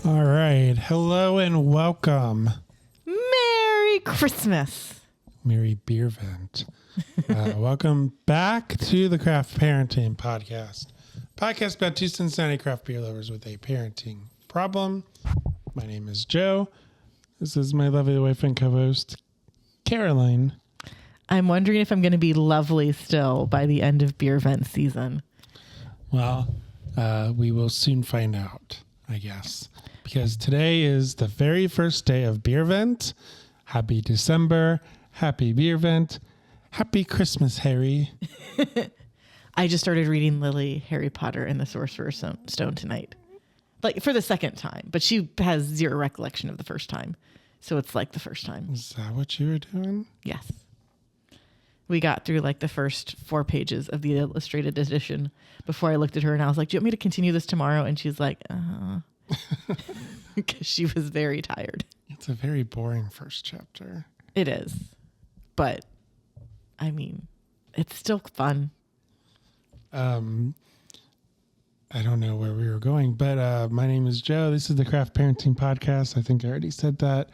All right. Hello and welcome. Merry Christmas. Merry Beervent. Welcome back to the Craft Parenting Podcast. Podcast about two Cincinnati craft beer lovers with a parenting problem. My name is Joe. This is my lovely wife and co-host, Caroline. I'm wondering if I'm going to be lovely still by the end of Beervent season. Well, we will soon find out, I guess. Because today is the very first day of Beervent. Happy December. Happy Beervent. Happy Christmas, Harry. I just started reading Lily Harry Potter and the Sorcerer's Stone tonight. Like for the second time. But she has zero recollection of the first time. So it's like the first time. Is that what you were doing? Yes. We got through like the first 4 pages of the illustrated edition before I looked at her and I was like, do you want me to continue this tomorrow? And she's like, because she was very tired. It's a very boring first chapter. It is. But, I mean, it's still fun. I don't know where we were going, but my name is Joe. This is the Craft Parenting Podcast. I think I already said that.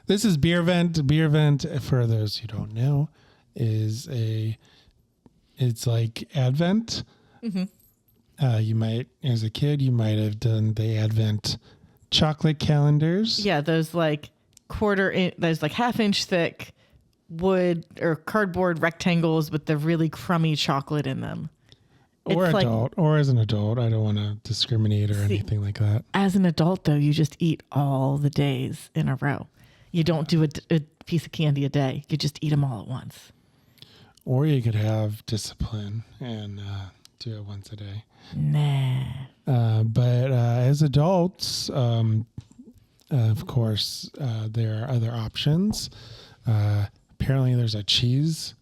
This is Beervent. Beervent, for those who don't know, it's like Advent. Mm-hmm. You might, as a kid, you might have done the Advent chocolate calendars. Yeah, those like those like half-inch thick wood or cardboard rectangles with the really crummy chocolate in them. Or as an adult. I don't want to discriminate or anything like that. As an adult, though, you just eat all the days in a row. You don't do a piece of candy a day. You just eat them all at once. Or you could have discipline and do it once a day. Nah. But as adults, of course, there are other options. Apparently, there's a cheese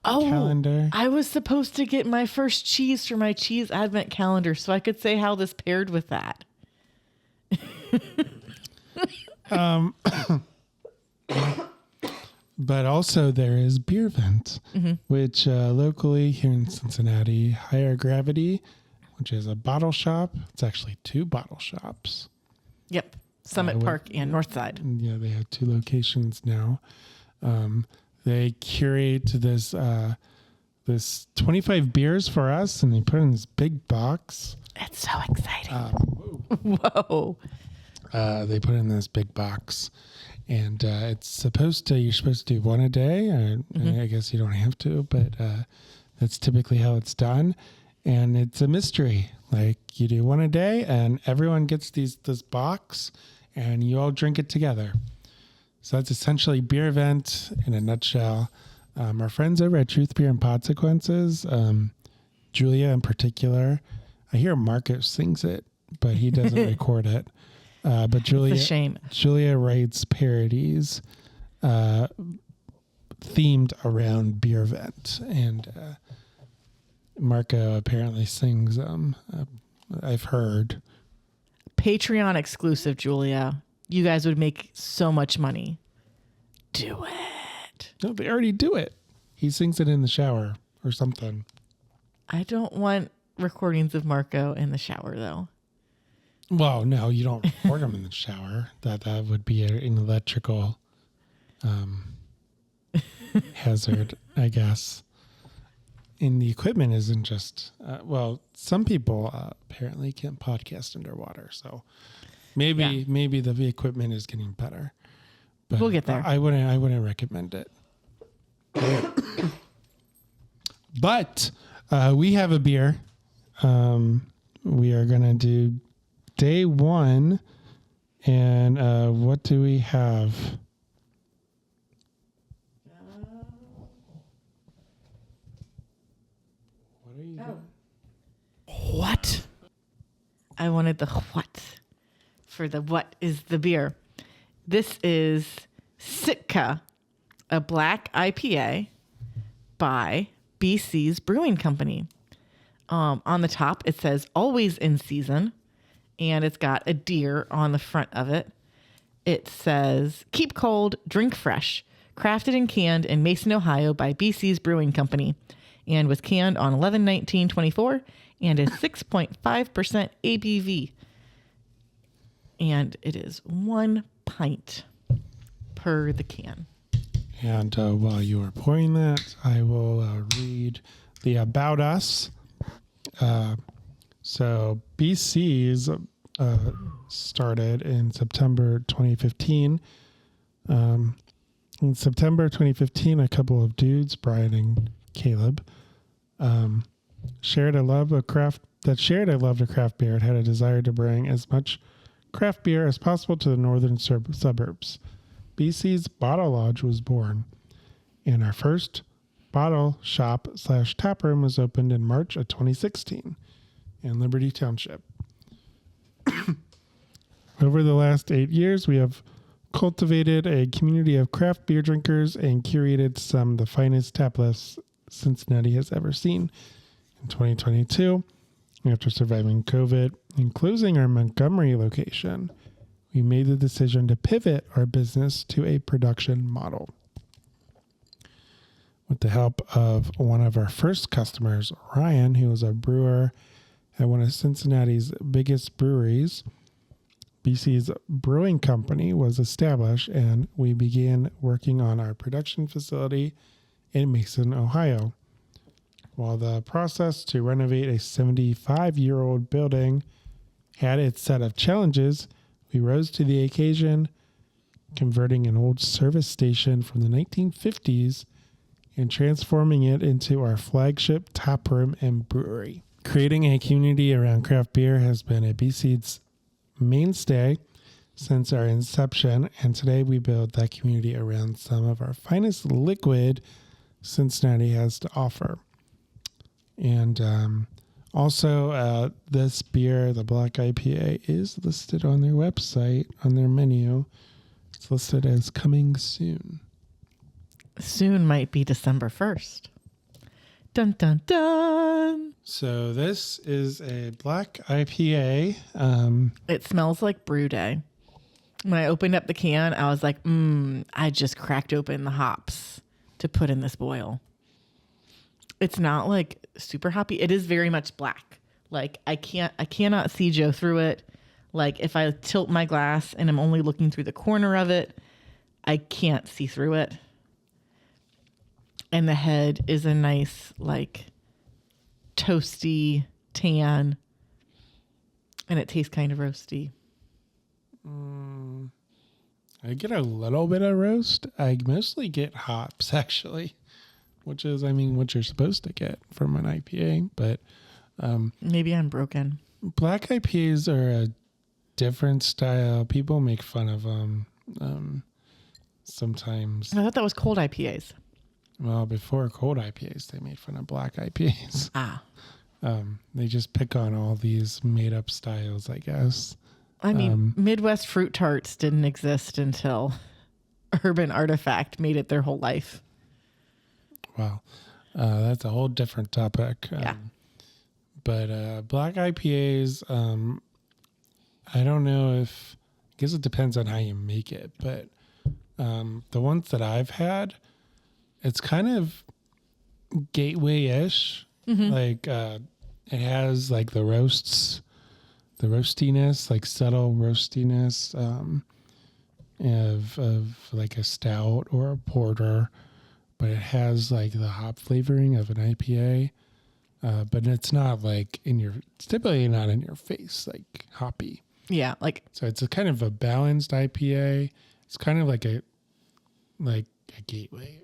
calendar. I was supposed to get my first cheese for my cheese advent calendar, so I could say how this paired with that. But also there is Beervent, which locally here in Cincinnati, Higher Gravity, which is a bottle shop. It's actually 2 bottle shops. Yep. Summit Park and Northside. Yeah, they have 2 locations now. They curate this 25 beers for us, and they put it in this big box. It's so exciting. Whoa. They put it in this big box. And you're supposed to do one a day. I guess you don't have to, but that's typically how it's done. And it's a mystery. Like you do one a day and everyone gets this box and you all drink it together. So that's essentially Beervent in a nutshell. Our friends over at Truth Beer and Podsequences, Julia in particular, I hear Marcus sings it, but he doesn't record it. But Julia, it's a shame. Julia writes parodies themed around Beervent, and Marco apparently sings them. I've heard. Patreon exclusive, Julia. You guys would make so much money. Do it. No, they already do it. He sings it in the shower or something. I don't want recordings of Marco in the shower, though. Well, no, you don't record them in the shower. That would be an electrical hazard, I guess. And the equipment isn't just, some people apparently can't podcast underwater. So maybe the equipment is getting better. But we'll get there. I wouldn't recommend it. But we have a beer. We are going to do day 1. And what do we have? What are you doing? What? I wanted the what for the what is the beer. This is Sitka, a black IPA by BC's Brewing Company. On the top, it says always in season, and it's got a deer on the front of it. It says keep cold, drink fresh, crafted and canned in Mason, Ohio by BC's Brewing Company, and was canned on 11/19/24 and is 6.5% ABV. and it is 1 pint per the can. And while you are pouring that, I will read the About Us. So BC's started in September 2015. In September 2015, a couple of dudes, Brian and Caleb, shared a love of craft beer and had a desire to bring as much craft beer as possible to the northern suburbs. BC's Bottle Lodge was born, and our first bottle shop / tap room was opened in March of 2016 in Liberty Township. Over the last 8 years, we have cultivated a community of craft beer drinkers and curated some of the finest tap lists Cincinnati has ever seen. In 2022, after surviving COVID and closing our Montgomery location, we made the decision to pivot our business to a production model. With the help of one of our first customers, Ryan, who was a brewer at one of Cincinnati's biggest breweries, BC's Brewing company was established, and we began working on our production facility in Mason, Ohio. While the process to renovate a 75-year-old building had its set of challenges, we rose to the occasion, converting an old service station from the 1950s and transforming it into our flagship tap room and brewery. Creating a community around craft beer has been a BC's mainstay since our inception, and today we build that community around some of our finest liquid Cincinnati has to offer. And also, this beer, the Black IPA, is listed on their website, on their menu. It's listed as coming soon. Soon might be December 1st. Dun, dun, dun. So this is a Black IPA. It smells like brew day. When I opened up the can, I was like, I just cracked open the hops to put in this boil. It's not like super hoppy. It is very much black. Like I cannot see Joe through it. Like if I tilt my glass and I'm only looking through the corner of it, I can't see through it. And the head is a nice, like, toasty tan. And it tastes kind of roasty. I get a little bit of roast. I mostly get hops, actually, which is, what you're supposed to get from an IPA. But maybe I'm broken. Black IPAs are a different style. People make fun of them sometimes. I thought that was cold IPAs. Well, before cold IPAs, they made fun of black IPAs. They just pick on all these made-up styles, I guess. Midwest fruit tarts didn't exist until Urban Artifact made it their whole life. Wow. That's a whole different topic. Yeah. But black IPAs, I don't know I guess it depends on how you make it, but the ones that I've had, it's kind of gateway-ish. Mm-hmm. Like it has like the roastiness, like subtle roastiness of like a stout or a porter, but it has like the hop flavoring of an IPA. But it's not like it's typically not in your face, like hoppy. Yeah. So it's a kind of a balanced IPA. It's kind of like a gateway.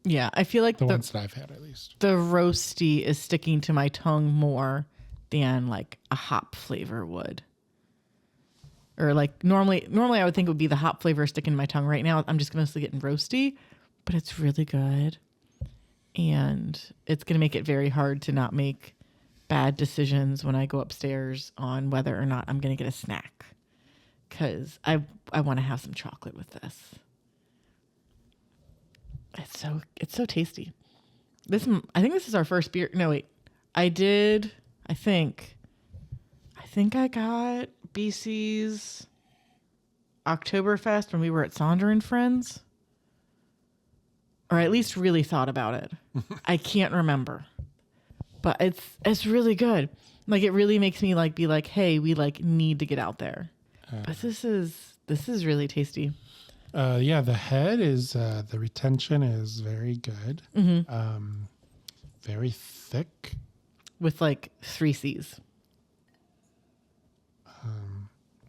Yeah, I feel like the ones that I've had, at least. The roasty is sticking to my tongue more than like a hop flavor would. Or like normally I would think it would be the hop flavor sticking to my tongue. Right now, I'm just mostly getting roasty, but it's really good. And it's going to make it very hard to not make bad decisions when I go upstairs on whether or not I'm going to get a snack. Because I want to have some chocolate with this. It's so tasty. I think this is our first beer. No, wait. I think I got BC's Oktoberfest when we were at Sonder and Friends. Or at least really thought about it. I can't remember. But it's really good. Like it really makes me like be like, hey, we like need to get out there. But this is really tasty. Yeah, the head is the retention is very good. Very thick. With like 3 C's.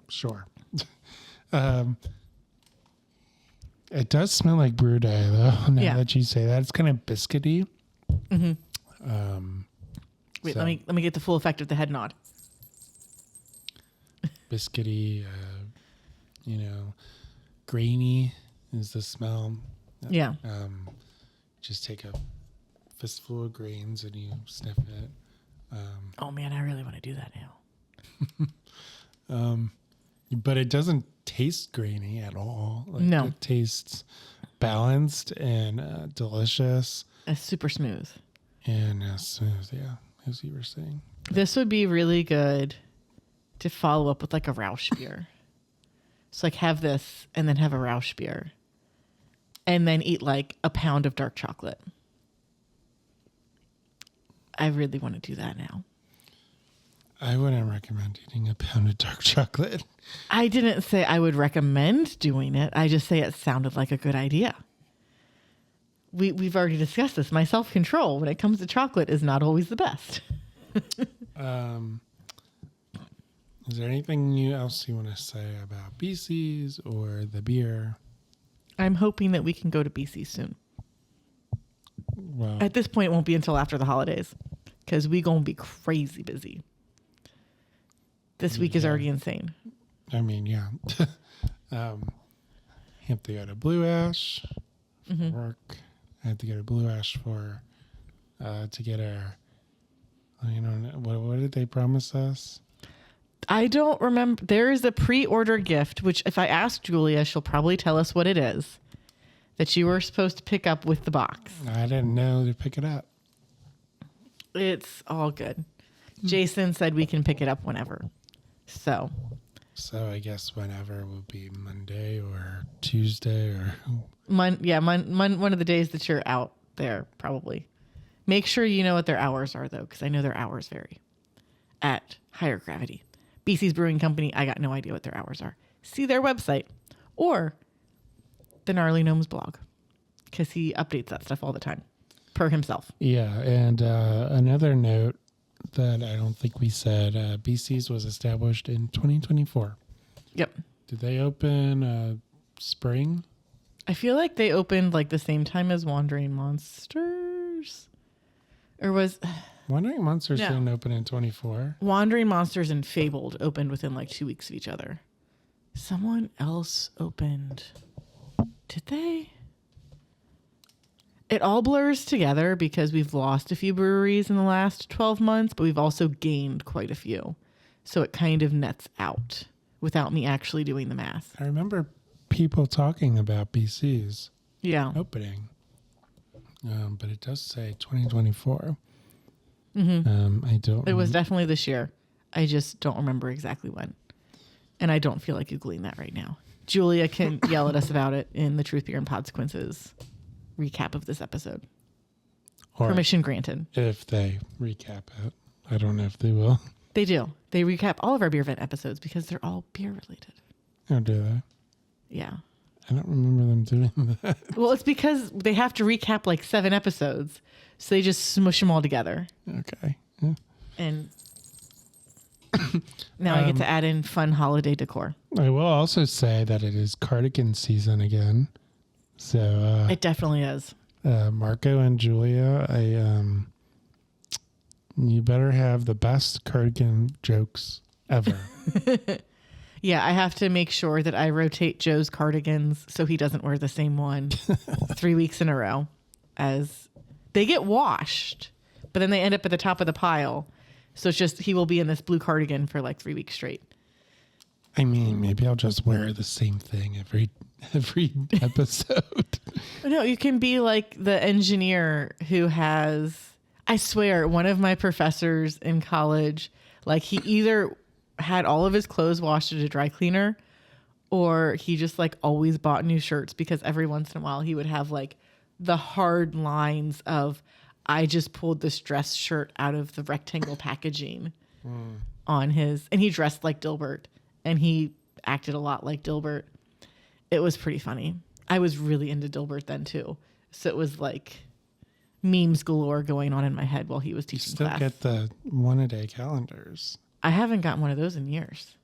Sure. It does smell like brew day, though. Now that you say that, it's kind of biscuity. Wait, let me get the full effect of the head nod. Biscuity, grainy is the smell. Yeah. Just take a fistful of grains and you sniff it. Oh man, I really want to do that now. But it doesn't taste grainy at all. No. It tastes balanced and delicious. It's super smooth. And smooth, yeah, as you were saying. This would be really good to follow up with like a Rausch beer. So like have this and then have a Rausch beer. And then eat like a pound of dark chocolate. I really want to do that now. I wouldn't recommend eating a pound of dark chocolate. I didn't say I would recommend doing it. I just say it sounded like a good idea. We've already discussed this. My self-control when it comes to chocolate is not always the best. Is there anything else you want to say about BC's or the beer? I'm hoping that we can go to BC soon. Well, At this point, it won't be until after the holidays because we going to be crazy busy. This week is already insane. I mean, yeah. You have to go to Blue Ash for work. I have to go to Blue Ash for to get our. What did they promise us? I don't remember. There is a pre-order gift, which if I ask Julia, she'll probably tell us what it is, that you were supposed to pick up with the box. I didn't know to pick it up. It's all good. Jason said we can pick it up whenever. So I guess whenever will be Monday or Tuesday or... one of the days that you're out there, probably. Make sure you know what their hours are, though, because I know their hours vary at Higher Gravity. BC's Brewing Company, I got no idea what their hours are. See their website or the Gnarly Gnomes blog because he updates that stuff all the time per himself. Yeah, and another note that I don't think we said, BC's was established in 2024. Yep. Did they open spring? I feel like they opened like the same time as Wandering Monsters. Or was... Wandering Monsters No. didn't open in 24. Wandering Monsters and Fabled opened within like 2 weeks of each other. Someone else opened. Did they? It all blurs together because we've lost a few breweries in the last 12 months, but we've also gained quite a few. So it kind of nets out without me actually doing the math. I remember people talking about BC's Yeah. opening, but it does say 2024. I don't... It was definitely this year. I just don't remember exactly when. And I don't feel like Googling that right now. Julia can yell at us about it in the Truth, Beer, and Consequences recap of this episode. Or Permission granted. if they recap it. I don't know if they will. They do. They recap all of our Beervent episodes because they're all beer related. Or do they? Yeah. I don't remember them doing that. Well, it's because they have to recap like 7 episodes. So they just smush them all together. Okay. Yeah. And now I get to add in fun holiday decor. I will also say that it is cardigan season again. So It definitely is. Marco and Julia, you better have the best cardigan jokes ever. Yeah, I have to make sure that I rotate Joe's cardigans so he doesn't wear the same one 3 weeks in a row. As they get washed, but then they end up at the top of the pile. So it's just he will be in this blue cardigan for like 3 weeks straight. I mean, maybe I'll just wear the same thing every episode. No, you can be like the engineer who has, I swear, one of my professors in college, like he either had all of his clothes washed at a dry cleaner or he just like always bought new shirts because every once in a while he would have like the hard lines of, I just pulled this dress shirt out of the rectangle packaging on his, and he dressed like Dilbert and he acted a lot like Dilbert. It was pretty funny. I was really into Dilbert then too. So it was like memes galore going on in my head while he was teaching Still class. get the 1-a-day calendars. I haven't gotten one of those in years.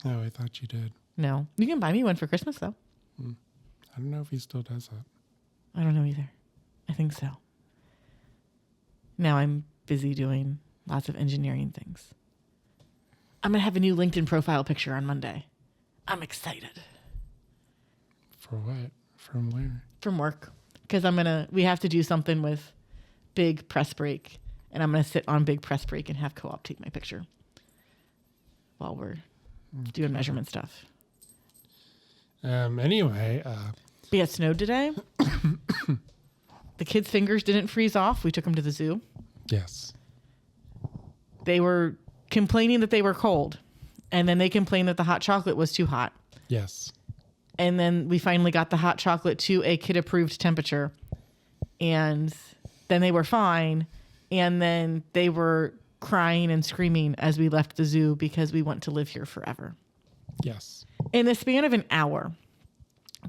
Oh, I thought you did. No. You can buy me one for Christmas though. I don't know if he still does that. I don't know either. I think so. Now I'm busy doing lots of engineering things. I'm going to have a new LinkedIn profile picture on Monday. I'm excited. For what? From where? From work. Because we have to do something with Big Press Break. And I'm going to sit on Big Press Break and have Co-op take my picture while we're doing measurement stuff. Anyway. But yeah, it snowed today. The kids' fingers didn't freeze off. We took them to the zoo. Yes. They were complaining that they were cold. And then they complained that the hot chocolate was too hot. Yes. And then we finally got the hot chocolate to a kid-approved temperature. And then they were fine. And then they were crying and screaming as we left the zoo because we want to live here forever. Yes. In the span of an hour,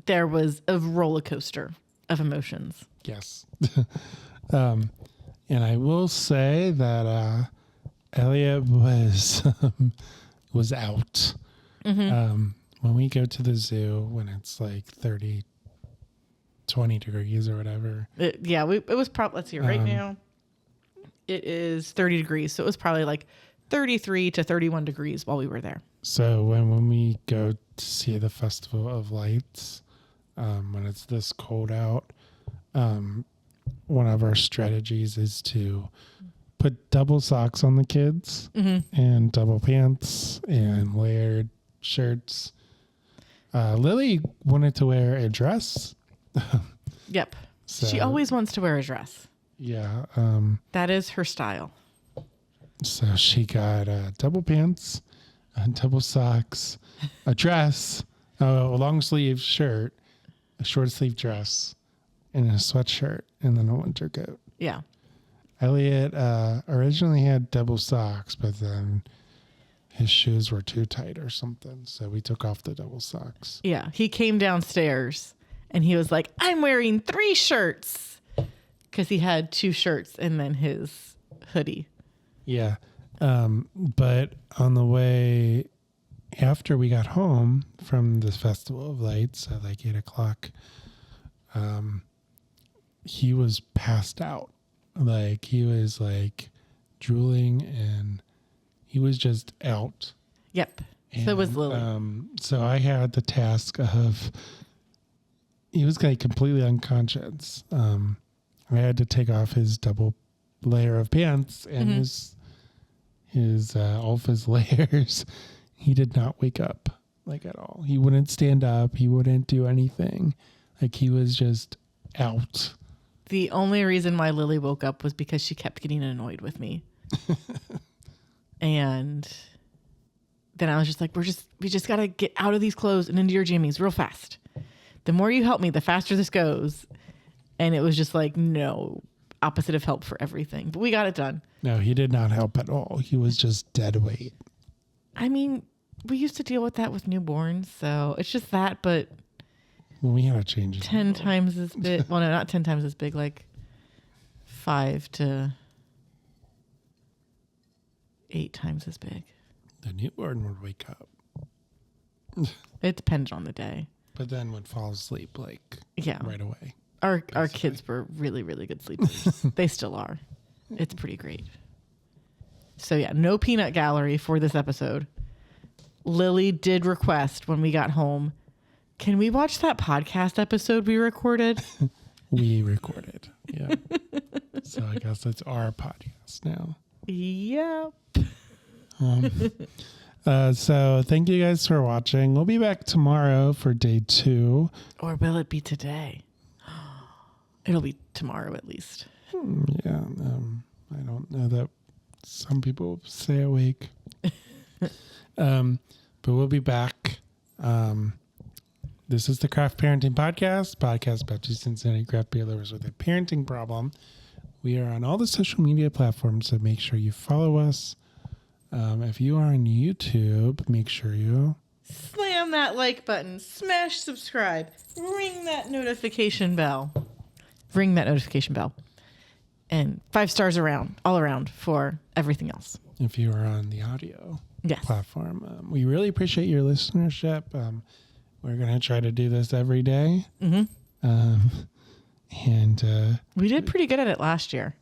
there was a roller coaster of emotions. Yes. And I will say that Elliot was out. Mm-hmm. When we go to the zoo, when it's like 20 degrees or whatever. It was probably, let's see, right now, it is 30 degrees. So it was probably like 33 to 31 degrees while we were there. So when we go to see the Festival of Lights, when it's this cold out, one of our strategies is to put double socks on the kids and double pants and layered shirts. Lily wanted to wear a dress. Yep. So, She always wants to wear a dress. Yeah. That is her style. So she got double pants, double socks, a dress, a long sleeve shirt, a short sleeve dress, and a sweatshirt, and then a winter coat. Yeah. Elliot originally had double socks, but then his shoes were too tight or something. So we took off the double socks. Yeah. He came downstairs and he was like, I'm wearing 3 shirts. Because he had 2 shirts and then his hoodie. Yeah. But on the way after we got home from the Festival of Lights at like 8:00, he was passed out. Like he was like drooling and he was just out. Yep. And, so was Lily. So I had the task of, he was like completely unconscious. I had to take off his double layer of pants and his all of his layers. He did not wake up like at all. He wouldn't stand up. He wouldn't do anything. Like he was just out. The only reason why Lily woke up was because she kept getting annoyed with me. And then I was just like, we just got to get out of these clothes and into your jammies real fast. The more you help me, the faster this goes. And it was just like, no, opposite of help for everything. But we got it done. No, he did not help at all. He was just dead weight. I mean, we used to deal with that with newborns. So it's just that, but Well, we had to change it. 10 times as big. Well, no, not 10 times as big, like 5 to 8 times as big. The newborn would wake up, It depends on the day. but then would fall asleep like right away. Our kids were really, really good sleepers. They still are. It's pretty great. So yeah, no peanut gallery for this episode. Lily did request when we got home, can we watch that podcast episode we recorded? We recorded. Yeah. So I guess it's our podcast now. Yep. So thank you guys for watching. We'll be back tomorrow for day 2. Or will it be today? It'll be tomorrow at least. Yeah. I don't know that some people stay awake. But we'll be back. This is the Craft Parenting podcast about 2 Cincinnati craft beer lovers with a parenting problem. We are on all the social media platforms, so make sure you follow us. If you are on YouTube, make sure you slam that like button, smash subscribe, ring that notification bell. And 5 stars all around for everything else. If you are on the audio Yes. platform, we really appreciate your listenership. We're going to try to do this every day. Mm-hmm. And We did pretty good at it last year.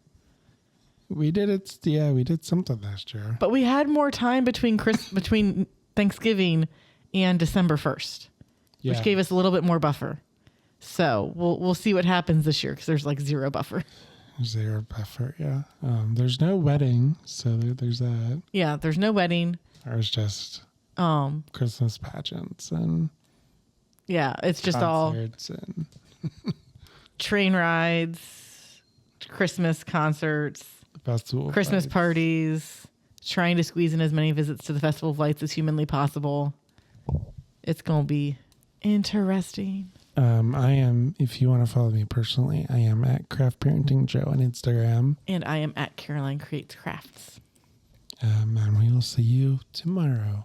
we did it. Yeah, we did something last year. But we had more time between Thanksgiving and December 1st, which gave us a little bit more buffer. So we'll see what happens this year because there's like 0 buffer. 0 buffer, yeah. There's no wedding, so there's that. Yeah, there's no wedding. There's just Christmas pageants and yeah, it's just all and train rides, Christmas concerts, festival Christmas lights. parties, trying to squeeze in as many visits to the Festival of Lights as humanly possible. It's going to be interesting. I am, if you want to follow me personally, I am at Craft Parenting Joe on Instagram. And I am at Caroline Creates Crafts. And we will see you tomorrow.